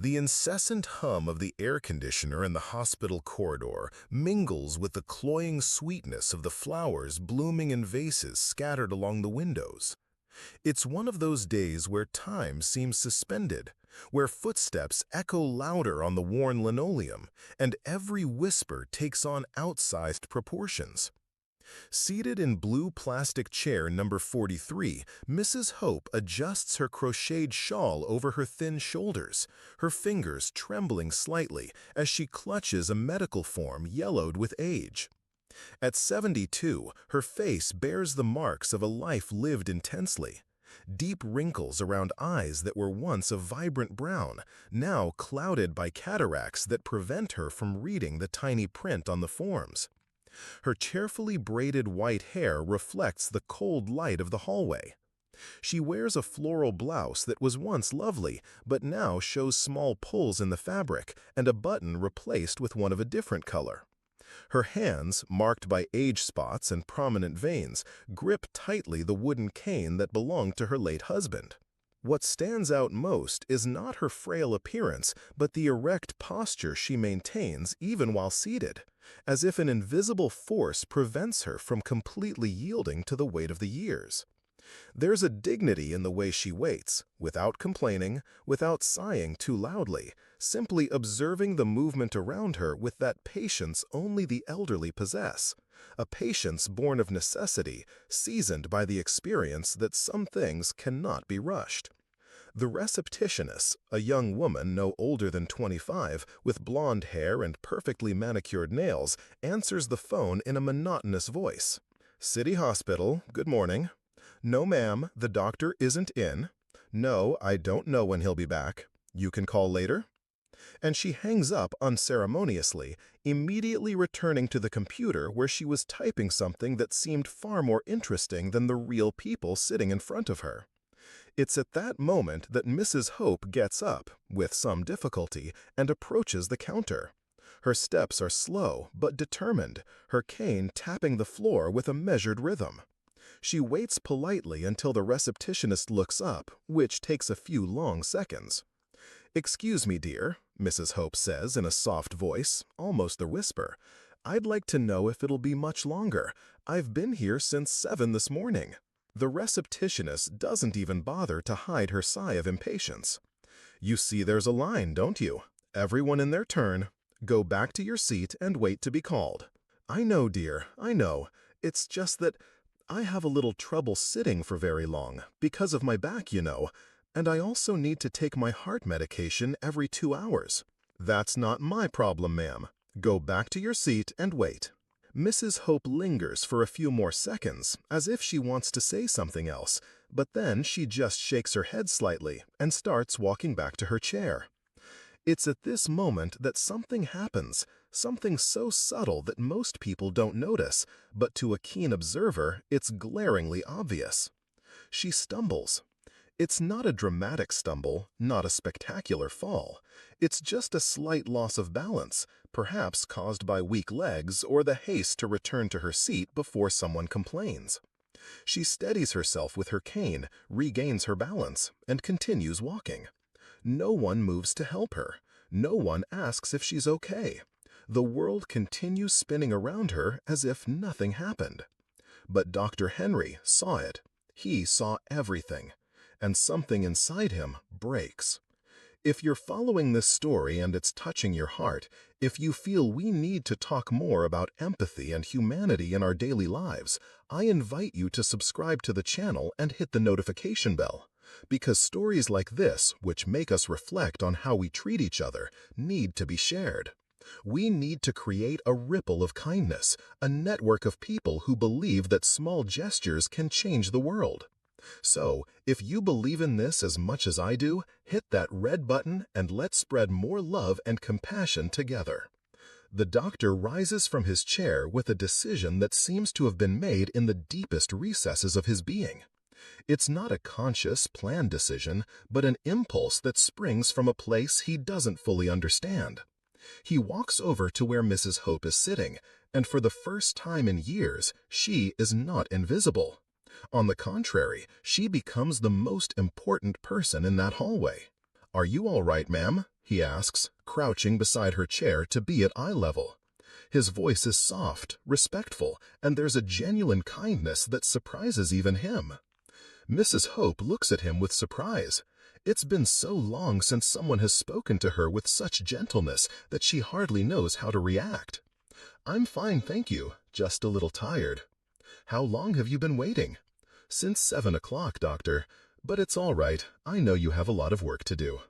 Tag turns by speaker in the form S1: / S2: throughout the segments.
S1: The incessant hum of the air conditioner in the hospital corridor mingles with the cloying sweetness of the flowers blooming in vases scattered along the windows. It's one of those days where time seems suspended, where footsteps echo louder on the worn linoleum, and every whisper takes on outsized proportions. Seated in blue plastic chair number 43, Mrs. Hope adjusts her crocheted shawl over her thin shoulders, her fingers trembling slightly as she clutches a medical form yellowed with age. At 72, her face bears the marks of a life lived intensely. Deep wrinkles around eyes that were once a vibrant brown, now clouded by cataracts that prevent her from reading the tiny print on the forms. Her carefully braided white hair reflects the cold light of the hallway. She wears a floral blouse that was once lovely, but now shows small pulls in the fabric and a button replaced with one of a different color. Her hands, marked by age spots and prominent veins, grip tightly the wooden cane that belonged to her late husband. What stands out most is not her frail appearance, but the erect posture she maintains even while seated, as if an invisible force prevents her from completely yielding to the weight of the years. There's a dignity in the way she waits, without complaining, without sighing too loudly, simply observing the movement around her with that patience only the elderly possess, a patience born of necessity, seasoned by the experience that some things cannot be rushed. The receptionist, a young woman no older than 25, with blonde hair and perfectly manicured nails, answers the phone in a monotonous voice. "City Hospital, good morning." "No, ma'am, the doctor isn't in." "No, I don't know when he'll be back." "You can call later." And she hangs up unceremoniously, immediately returning to the computer where she was typing something that seemed far more interesting than the real people sitting in front of her. It's at that moment that Mrs. Hope gets up, with some difficulty, and approaches the counter. Her steps are slow but determined, her cane tapping the floor with a measured rhythm. She waits politely until the receptionist looks up, which takes a few long seconds. "Excuse me, dear," Mrs. Hope says in a soft voice, almost a whisper. "I'd like to know if it'll be much longer. I've been here since 7 this morning." The receptionist doesn't even bother to hide her sigh of impatience. "You see there's a line, don't you? Everyone in their turn. Go back to your seat and wait to be called." "I know, dear, I know. It's just that I have a little trouble sitting for very long, because of my back, you know, and I also need to take my heart medication every 2 hours." "That's not my problem, ma'am. Go back to your seat and wait." Mrs. Hope lingers for a few more seconds, as if she wants to say something else, but then she just shakes her head slightly and starts walking back to her chair. It's at this moment that something happens, something so subtle that most people don't notice, but to a keen observer, it's glaringly obvious. She stumbles. It's not a dramatic stumble, not a spectacular fall. It's just a slight loss of balance, perhaps caused by weak legs or the haste to return to her seat before someone complains. She steadies herself with her cane, regains her balance, and continues walking. No one moves to help her. No one asks if she's okay. The world continues spinning around her as if nothing happened. But Dr. Henry saw it. He saw everything. And something inside him breaks. If you're following this story and it's touching your heart, if you feel we need to talk more about empathy and humanity in our daily lives, I invite you to subscribe to the channel and hit the notification bell. Because stories like this, which make us reflect on how we treat each other, need to be shared. We need to create a ripple of kindness, a network of people who believe that small gestures can change the world. So, if you believe in this as much as I do, hit that red button and let's spread more love and compassion together. The doctor rises from his chair with a decision that seems to have been made in the deepest recesses of his being. It's not a conscious, planned decision, but an impulse that springs from a place he doesn't fully understand. He walks over to where Mrs. Hope is sitting, and for the first time in years, she is not invisible. On the contrary, she becomes the most important person in that hallway. "Are you all right, ma'am?" he asks, crouching beside her chair to be at eye level. His voice is soft, respectful, and there's a genuine kindness that surprises even him. Mrs. Hope looks at him with surprise. It's been so long since someone has spoken to her with such gentleness that she hardly knows how to react. "I'm fine, thank you, just a little tired." "How long have you been waiting?" "Since 7 o'clock, doctor. But it's all right, I know you have a lot of work to do."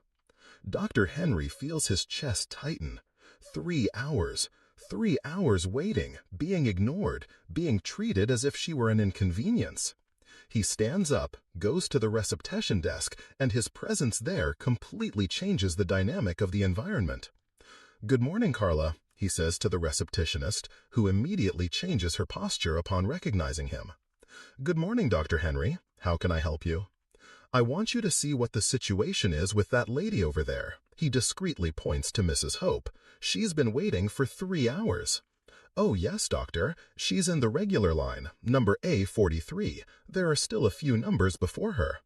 S1: Dr. Henry feels his chest tighten. 3 hours. 3 hours waiting, being ignored, being treated as if she were an inconvenience. He stands up, goes to the reception desk, and his presence there completely changes the dynamic of the environment. "Good morning, Carla," he says to the receptionist, who immediately changes her posture upon recognizing him. "Good morning, Dr. Henry. How can I help you?" "I want you to see what the situation is with that lady over there." He discreetly points to Mrs. Hope. "She's been waiting for 3 hours." "Oh, yes, doctor. She's in the regular line, number A43. There are still a few numbers before her."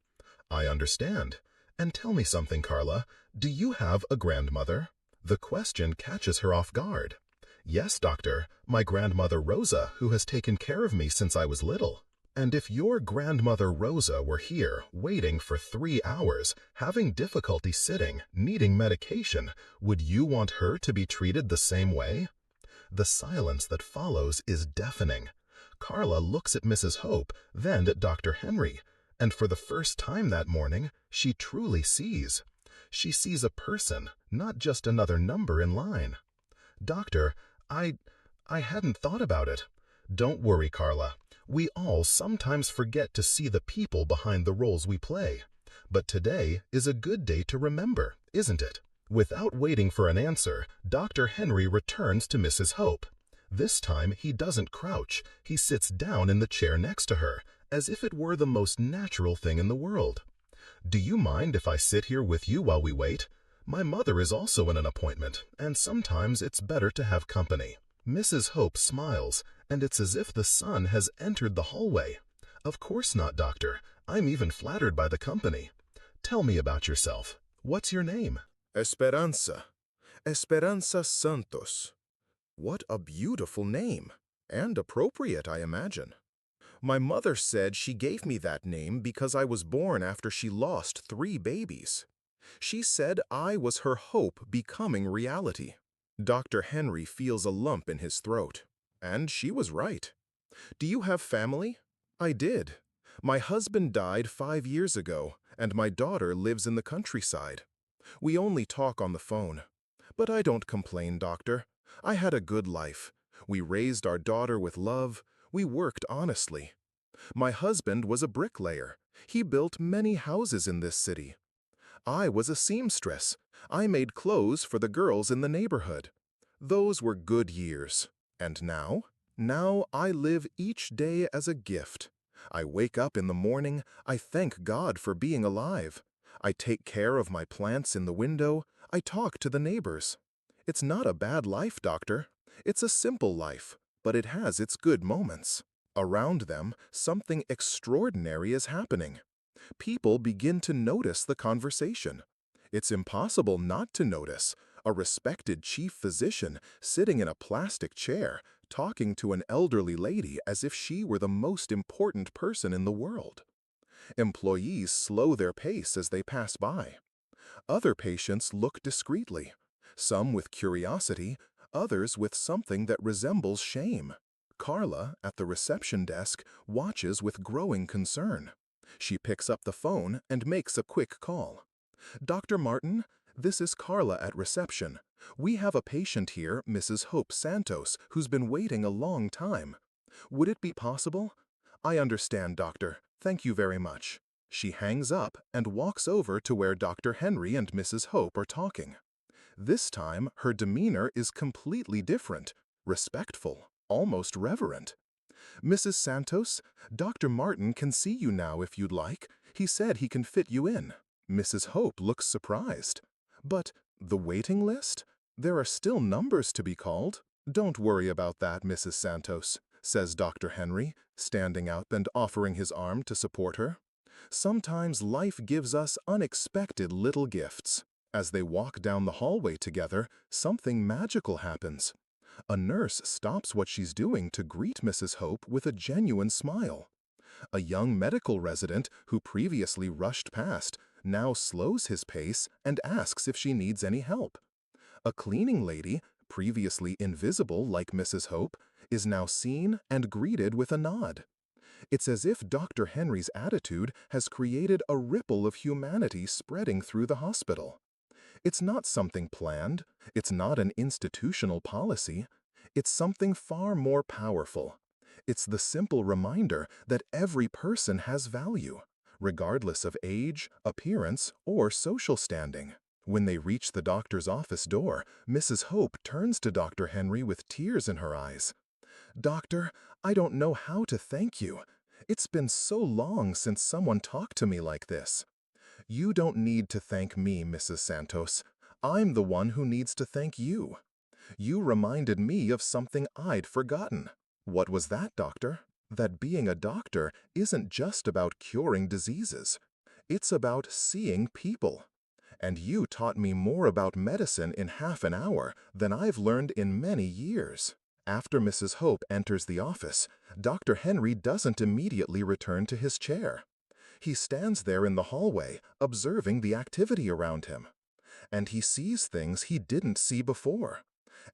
S1: "I understand. And tell me something, Carla. Do you have a grandmother?" The question catches her off guard. "Yes, doctor. My grandmother Rosa, who has taken care of me since I was little." "And if your grandmother Rosa were here, waiting for 3 hours, having difficulty sitting, needing medication, would you want her to be treated the same way?" The silence that follows is deafening. Carla looks at Mrs. Hope, then at Dr. Henry, and for the first time that morning, she truly sees. She sees a person, not just another number in line. "Doctor, I hadn't thought about it." "Don't worry, Carla. We all sometimes forget to see the people behind the roles we play. But today is a good day to remember, isn't it?" Without waiting for an answer, Dr. Henry returns to Mrs. Hope. This time he doesn't crouch, he sits down in the chair next to her, as if it were the most natural thing in the world. "Do you mind if I sit here with you while we wait? My mother is also in an appointment, and sometimes it's better to have company." Mrs. Hope smiles, and it's as if the sun has entered the hallway. "Of course not, doctor. I'm even flattered by the company. Tell me about yourself. What's your name?"
S2: Esperanza. Esperanza Santos. What a beautiful name, and appropriate, I imagine. My mother said she gave me that name because I was born after she lost 3 babies. She said I was her hope becoming reality. Dr. Henry feels a lump in his throat, and she was right. "Do you have family?" "I did. My husband died 5 years ago, and my daughter lives in the countryside. We only talk on the phone. But I don't complain, doctor. I had a good life. We raised our daughter with love. We worked honestly. My husband was a bricklayer. He built many houses in this city. I was a seamstress. I made clothes for the girls in the neighborhood. Those were good years. And now? Now I live each day as a gift. I wake up in the morning. I thank God for being alive. I take care of my plants in the window. I talk to the neighbors. It's not a bad life, doctor. It's a simple life, but it has its good moments. Around them, something extraordinary is happening. People begin to notice the conversation. It's impossible not to notice a respected chief physician sitting in a plastic chair, talking to an elderly lady as if she were the most important person in the world. Employees slow their pace as they pass by. Other patients look discreetly, some with curiosity, others with something that resembles shame. Carla, at the reception desk, watches with growing concern. She picks up the phone and makes a quick call. "Dr. Martin, this is Carla at reception. We have a patient here, Mrs. Hope Santos, who's been waiting a long time. Would it be possible?" "I understand, doctor. Thank you very much." She hangs up and walks over to where Dr. Henry and Mrs. Hope are talking. This time, her demeanor is completely different, respectful, almost reverent. "Mrs. Santos, Dr. Martin can see you now if you'd like. He said he can fit you in." Mrs. Hope looks surprised. "But the waiting list? There are still numbers to be called." "Don't worry about that, Mrs. Santos," says Dr. Henry, standing up and offering his arm to support her. "Sometimes life gives us unexpected little gifts. As they walk down the hallway together, something magical happens. A nurse stops what she's doing to greet Mrs. Hope with a genuine smile. A young medical resident who previously rushed past now slows his pace and asks if she needs any help. A cleaning lady, previously invisible like Mrs. Hope, is now seen and greeted with a nod. It's as if Dr. Henry's attitude has created a ripple of humanity spreading through the hospital. It's not something planned, it's not an institutional policy, it's something far more powerful. It's the simple reminder that every person has value, regardless of age, appearance, or social standing. When they reach the doctor's office door, Mrs. Hope turns to Dr. Henry with tears in her eyes. "Doctor, I don't know how to thank you. It's been so long since someone talked to me like this." "You don't need to thank me, Mrs. Santos. I'm the one who needs to thank you. You reminded me of something I'd forgotten." "What was that, doctor?" "That being a doctor isn't just about curing diseases. It's about seeing people. And you taught me more about medicine in half an hour than I've learned in many years." After Mrs. Hope enters the office, Dr. Henry doesn't immediately return to his chair. He stands there in the hallway, observing the activity around him. And he sees things he didn't see before.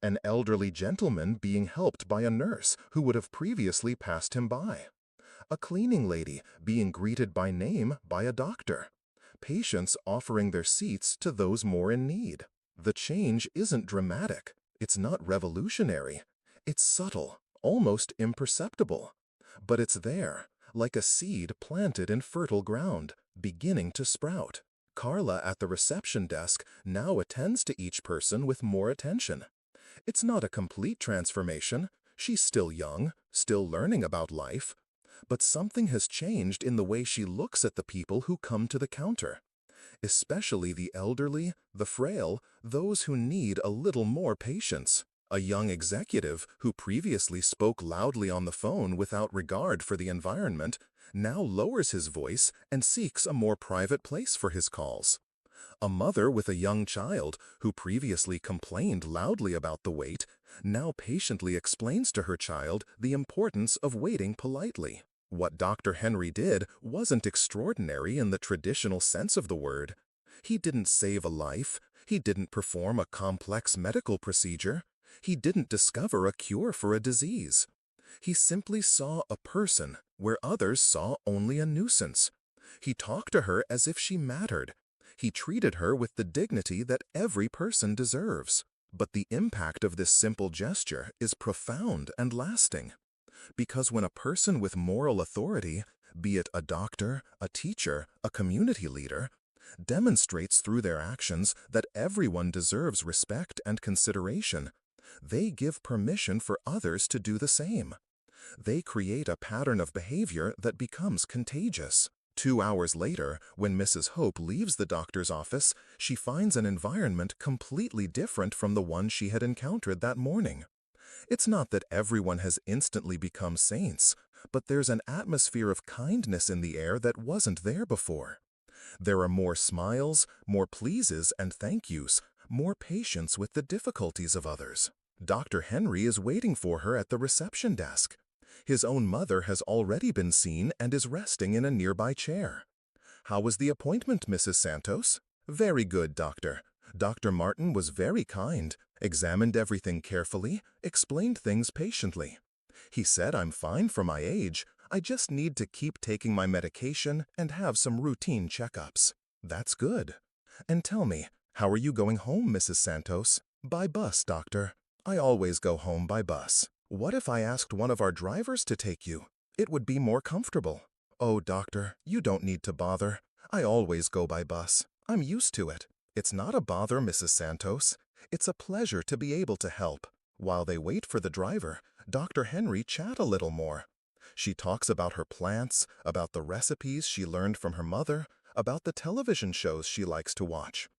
S2: An elderly gentleman being helped by a nurse who would have previously passed him by. A cleaning lady being greeted by name by a doctor. Patients offering their seats to those more in need. The change isn't dramatic. It's not revolutionary. It's subtle, almost imperceptible. But it's there, like a seed planted in fertile ground, beginning to sprout. Carla at the reception desk now attends to each person with more attention. It's not a complete transformation. She's still young, still learning about life. But something has changed in the way she looks at the people who come to the counter. Especially the elderly, the frail, those who need a little more patience. A young executive who previously spoke loudly on the phone without regard for the environment now lowers his voice and seeks a more private place for his calls. A mother with a young child who previously complained loudly about the wait now patiently explains to her child the importance of waiting politely. What Dr. Henry did wasn't extraordinary in the traditional sense of the word. He didn't save a life. He didn't perform a complex medical procedure. He didn't discover a cure for a disease. He simply saw a person where others saw only a nuisance. He talked to her as if she mattered. He treated her with the dignity that every person deserves. But the impact of this simple gesture is profound and lasting. Because when a person with moral authority, be it a doctor, a teacher, a community leader, demonstrates through their actions that everyone deserves respect and consideration, they give permission for others to do the same. They create a pattern of behavior that becomes contagious. 2 hours later, when Mrs. Hope leaves the doctor's office, she finds an environment completely different from the one she had encountered that morning. It's not that everyone has instantly become saints, but there's an atmosphere of kindness in the air that wasn't there before. There are more smiles, more pleases and thank yous, more patience with the difficulties of others. Dr. Henry is waiting for her at the reception desk. His own mother has already been seen and is resting in a nearby chair. "How was the appointment, Mrs. Santos?" "Very good, doctor. Dr. Martin was very kind, examined everything carefully, explained things patiently. He said I'm fine for my age. I just need to keep taking my medication and have some routine checkups." "That's good. And tell me, how are you going home, Mrs. Santos?" "By bus, doctor. I always go home by bus." "What if I asked one of our drivers to take you? It would be more comfortable." "Oh, doctor, you don't need to bother. I always go by bus. I'm used to it." "It's not a bother, Mrs. Santos. It's a pleasure to be able to help." While they wait for the driver, Dr. Henry chat a little more. She talks about her plants, about the recipes she learned from her mother, about the television shows she likes to watch.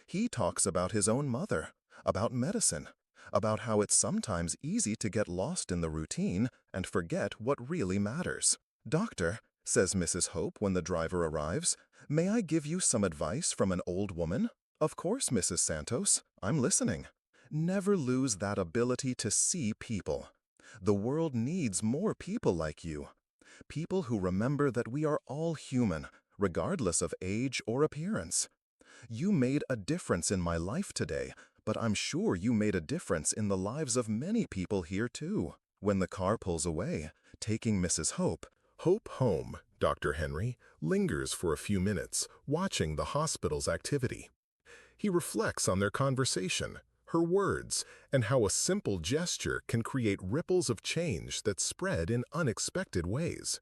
S2: He talks about his own mother, about medicine, about how it's sometimes easy to get lost in the routine and forget what really matters. "Doctor," says Mrs. Hope when the driver arrives, "may I give you some advice from an old woman?" Of course, Mrs. Santos, I'm listening. Never lose that ability to see people. The world needs more people like you. People who remember that we are all human, regardless of age or appearance. You made a difference in my life today, but I'm sure you made a difference in the lives of many people here too. When the car pulls away, taking Mrs.
S1: Hope home, Dr. Henry lingers for a few minutes, watching the hospital's activity. He reflects on their conversation, her words, and how a simple gesture can create ripples of change that spread in unexpected ways.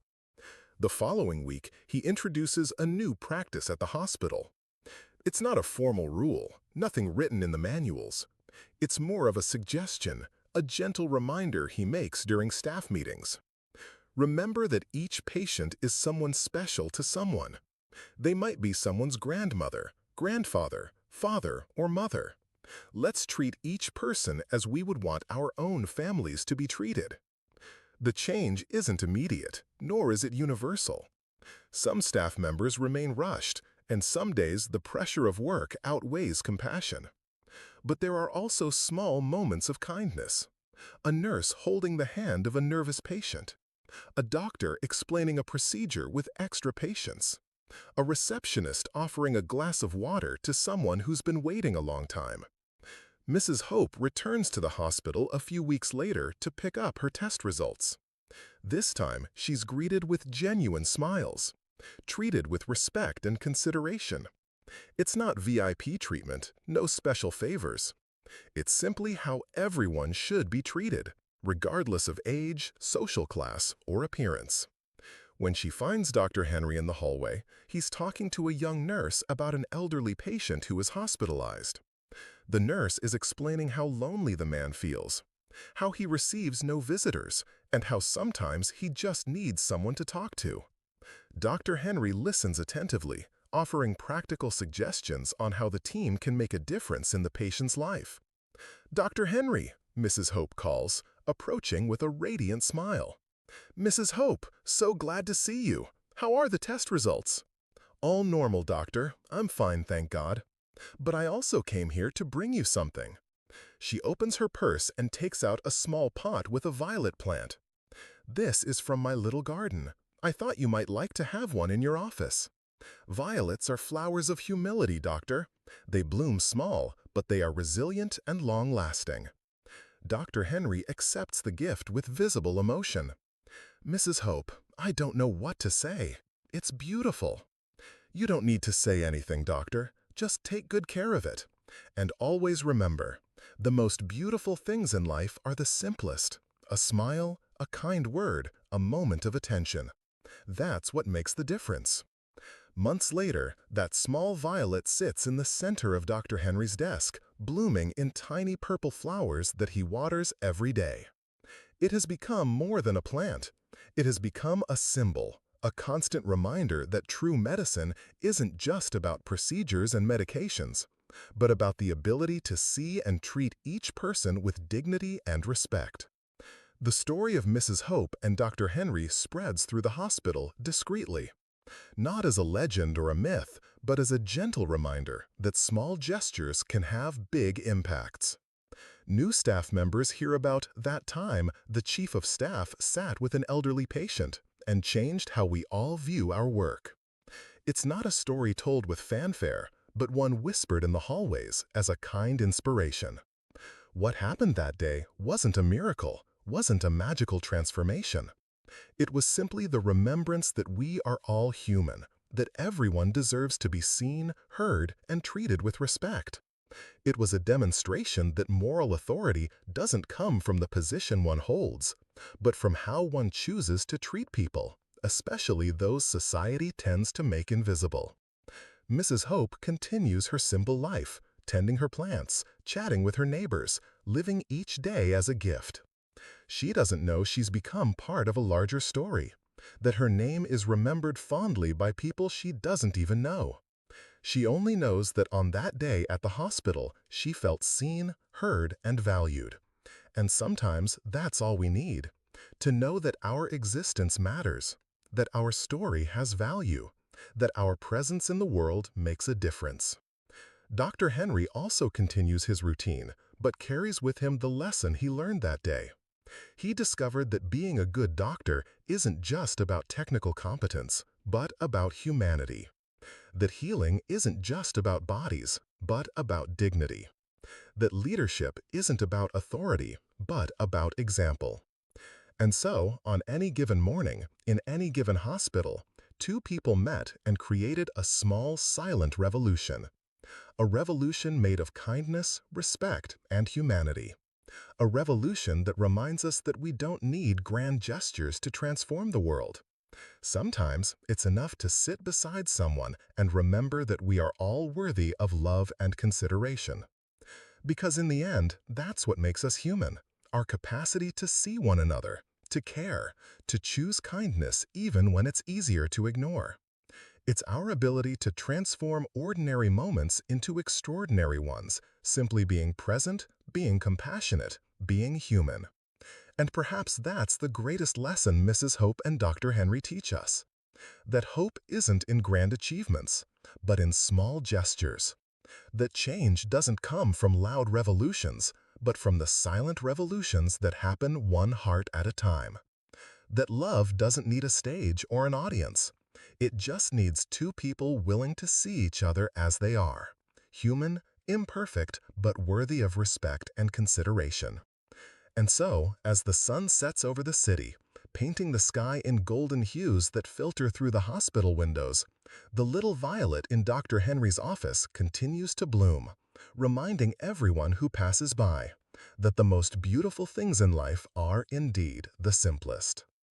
S1: The following week, he introduces a new practice at the hospital. It's not a formal rule, nothing written in the manuals. It's more of a suggestion, a gentle reminder he makes during staff meetings. Remember that each patient is someone special to someone. They might be someone's grandmother, grandfather, father, or mother. Let's treat each person as we would want our own families to be treated. The change isn't immediate, nor is it universal. Some staff members remain rushed, and some days the pressure of work outweighs compassion. But there are also small moments of kindness. A nurse holding the hand of a nervous patient. A doctor explaining a procedure with extra patience. A receptionist offering a glass of water to someone who's been waiting a long time. Mrs. Hope returns to the hospital a few weeks later to pick up her test results. This time, she's greeted with genuine smiles, treated with respect and consideration. It's not VIP treatment, no special favors. It's simply how everyone should be treated, regardless of age, social class, or appearance. When she finds Dr. Henry in the hallway, he's talking to a young nurse about an elderly patient who is hospitalized. The nurse is explaining how lonely the man feels, how he receives no visitors, and how sometimes he just needs someone to talk to. Dr. Henry listens attentively, offering practical suggestions on how the team can make a difference in the patient's life. "Dr. Henry," Mrs. Hope calls, approaching with a radiant smile. "Mrs. Hope, so glad to see you. How are the test results?" "All normal, doctor. I'm fine, thank God. But I also came here to bring you something." She opens her purse and takes out a small pot with a violet plant. "This is from my little garden. I thought you might like to have one in your office." Violets are flowers of humility, doctor. They bloom small, but they are resilient and long-lasting. Dr. Henry accepts the gift with visible emotion. "Mrs. Hope, I don't know what to say. It's beautiful." "You don't need to say anything, doctor. Just take good care of it. And always remember, the most beautiful things in life are the simplest. A smile, a kind word, a moment of attention. That's what makes the difference." Months later, that small violet sits in the center of Dr. Henry's desk, blooming in tiny purple flowers that he waters every day. It has become more than a plant. It has become a symbol, a constant reminder that true medicine isn't just about procedures and medications, but about the ability to see and treat each person with dignity and respect. The story of Mrs. Hope and Dr. Henry spreads through the hospital discreetly. Not as a legend or a myth, but as a gentle reminder that small gestures can have big impacts. New staff members hear about that time the chief of staff sat with an elderly patient and changed how we all view our work. It's not a story told with fanfare, but one whispered in the hallways as a kind inspiration. What happened that day wasn't a miracle, wasn't a magical transformation. It was simply the remembrance that we are all human, that everyone deserves to be seen, heard, and treated with respect. It was a demonstration that moral authority doesn't come from the position one holds, but from how one chooses to treat people, especially those society tends to make invisible. Mrs. Hope continues her simple life, tending her plants, chatting with her neighbors, living each day as a gift. She doesn't know she's become part of a larger story, that her name is remembered fondly by people she doesn't even know. She only knows that on that day at the hospital, she felt seen, heard, and valued. And sometimes that's all we need, to know that our existence matters, that our story has value, that our presence in the world makes a difference. Dr. Henry also continues his routine, but carries with him the lesson he learned that day. He discovered that being a good doctor isn't just about technical competence, but about humanity. That healing isn't just about bodies, but about dignity. That leadership isn't about authority, but about example. And so, on any given morning, in any given hospital, two people met and created a small, silent revolution. A revolution made of kindness, respect, and humanity. A revolution that reminds us that we don't need grand gestures to transform the world. Sometimes it's enough to sit beside someone and remember that we are all worthy of love and consideration. Because in the end, that's what makes us human. Our capacity to see one another, to care, to choose kindness even when it's easier to ignore. It's our ability to transform ordinary moments into extraordinary ones, simply being present, being compassionate, being human. And perhaps that's the greatest lesson Mrs. Hope and Dr. Henry teach us. That hope isn't in grand achievements, but in small gestures. That change doesn't come from loud revolutions, but from the silent revolutions that happen one heart at a time. That love doesn't need a stage or an audience. It just needs two people willing to see each other as they are. Human, imperfect, but worthy of respect and consideration. And so, as the sun sets over the city, painting the sky in golden hues that filter through the hospital windows, the little violet in Dr. Henry's office continues to bloom, reminding everyone who passes by that the most beautiful things in life are indeed the simplest.